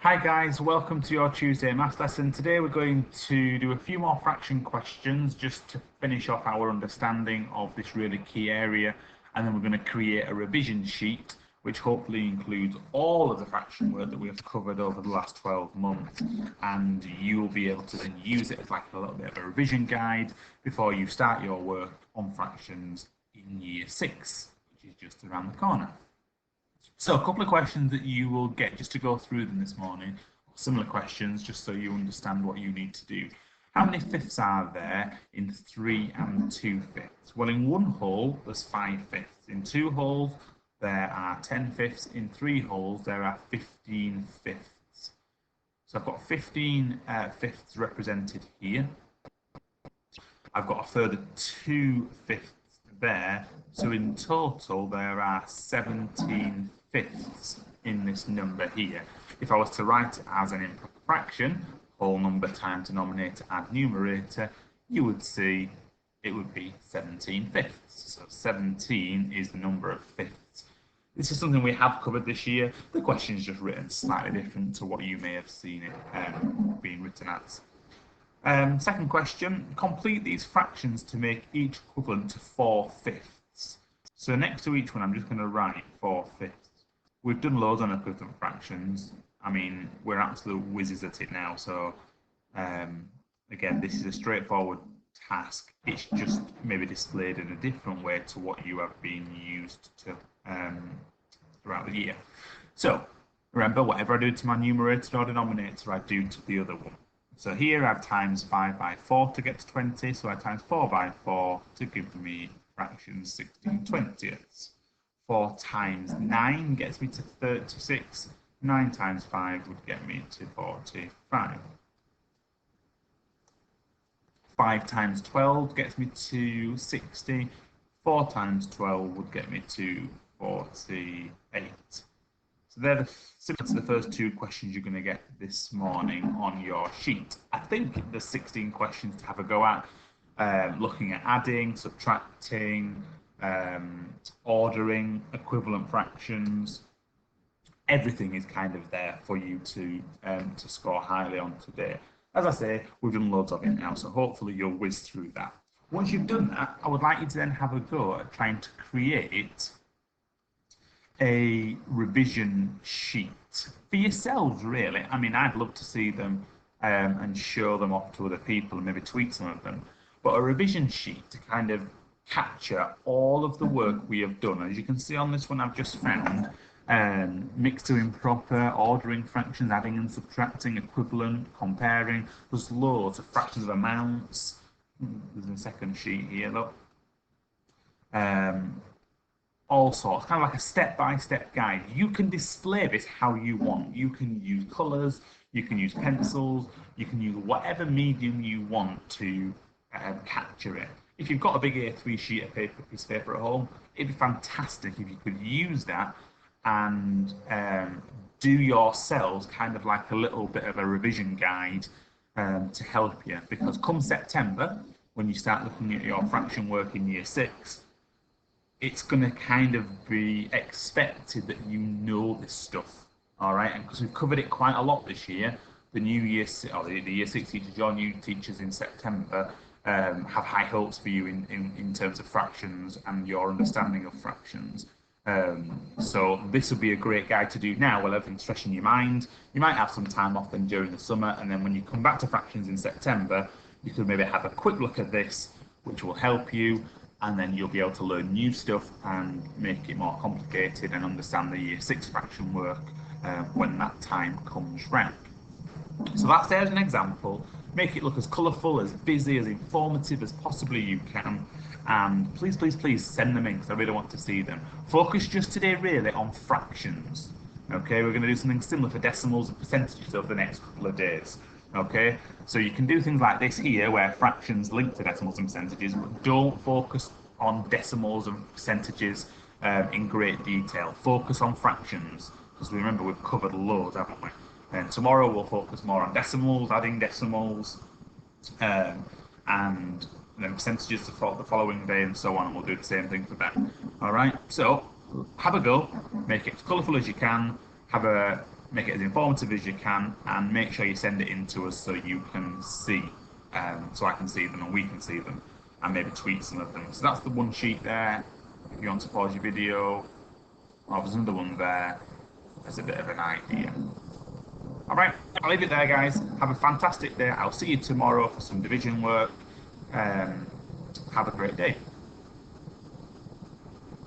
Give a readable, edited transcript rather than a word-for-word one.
Hi guys, welcome to your Tuesday maths lesson. Today we're going to do a few more fraction questions just to finish off our understanding of this really key area, and then we're going to create a revision sheet which hopefully includes all of the fraction work that we have covered over the last 12 months, and you'll be able to then use it as like a little bit of a revision guide before you start your work on fractions in year 6, which is just around the corner. So a couple of questions that you will get just to go through them this morning, similar questions just so you understand what you need to do. How many fifths are there in 3 and 2 fifths? Well, in one whole, there's 5 fifths. In 2 wholes, there are 10 fifths. In 3 wholes, there are 15 fifths. So I've got 15 fifths represented here. I've got a further 2 fifths there. So in total, there are 17 fifths in this number here. If I was to write it as an improper fraction, whole number times denominator add numerator, you would see it would be 17 fifths. So 17 is the number of fifths. This is something we have covered this year. The question is just written slightly different to what you may have seen it being written as. Second question, complete these fractions to make each equivalent to 4 fifths. So next to each one, I'm just going to write 4 fifths. We've done loads on equivalent fractions. I mean, we're absolute whizzes at it now. So again, this is a straightforward task. It's just maybe displayed in a different way to what you have been used to throughout the year. So remember, whatever I do to my numerator or denominator, I do to the other one. So here I've times 5 by 4 to get to 20, so I times 4 by 4 to give me fractions 16/20ths. 4 times 9 gets me to 36, 9 times 5 would get me to 45. 5 times 12 gets me to 60, 4 times 12 would get me to 48. So they're similar to the first 2 questions you're going to get this morning on your sheet. I think there's 16 questions to have a go at, looking at adding, subtracting, ordering, equivalent fractions. Everything is kind of there for you to score highly on today. As I say, we've done loads of it now, so hopefully you'll whiz through that. Once you've done that, I would like you to then have a go at trying to create a revision sheet for yourselves, really. I mean, I'd love to see them and show them off to other people and maybe tweak some of them. But a revision sheet to kind of capture all of the work we have done. As you can see on this one I've just found, mixed to improper, ordering fractions, adding and subtracting, equivalent, comparing. There's loads of fractions of amounts. There's a second sheet here, look. All sorts, kind of like a step-by-step guide. You can display this how you want. You can use colours, you can use pencils, you can use whatever medium you want to capture it. If you've got a big A3 sheet of paper, piece of paper at home, it'd be fantastic if you could use that and do yourselves kind of like a little bit of a revision guide to help you. Because come September, when you start looking at your fraction work in year 6, it's going to kind of be expected that you know this stuff, all right? And because we've covered it quite a lot this year, the new year, or the year 6 teachers, your new teachers in September, have high hopes for you in terms of fractions and your understanding of fractions. So this would be a great guide to do now while everything's fresh in your mind. You might have some time off then during the summer, and then when you come back to fractions in September, you could maybe have a quick look at this, which will help you, and then you'll be able to learn new stuff and make it more complicated and understand the year 6 fraction work when that time comes round. So that's there as an example. Make it look as colourful, as busy, as informative as possibly you can. And please, please, please send them in because I really want to see them. Focus just today really on fractions. Okay, we're going to do something similar for decimals and percentages over the next couple of days. Okay, so you can do things like this here where fractions link to decimals and percentages, but don't focus on decimals and percentages in great detail. Focus on fractions because remember we've covered loads, haven't we? And tomorrow we'll focus more on decimals, adding decimals, and then percentages the following day and so on, and we'll do the same thing for them. All right, so have a go, make it as colourful as you can, have a make it as informative as you can, and make sure you send it in to us so you can see, so I can see them and we can see them, and maybe tweak some of them. So that's the one sheet there. If you want to pause your video, there's another one there as a bit of an idea. Alright, I'll leave it there, guys. Have a fantastic day. I'll see you tomorrow for some division work. Have a great day.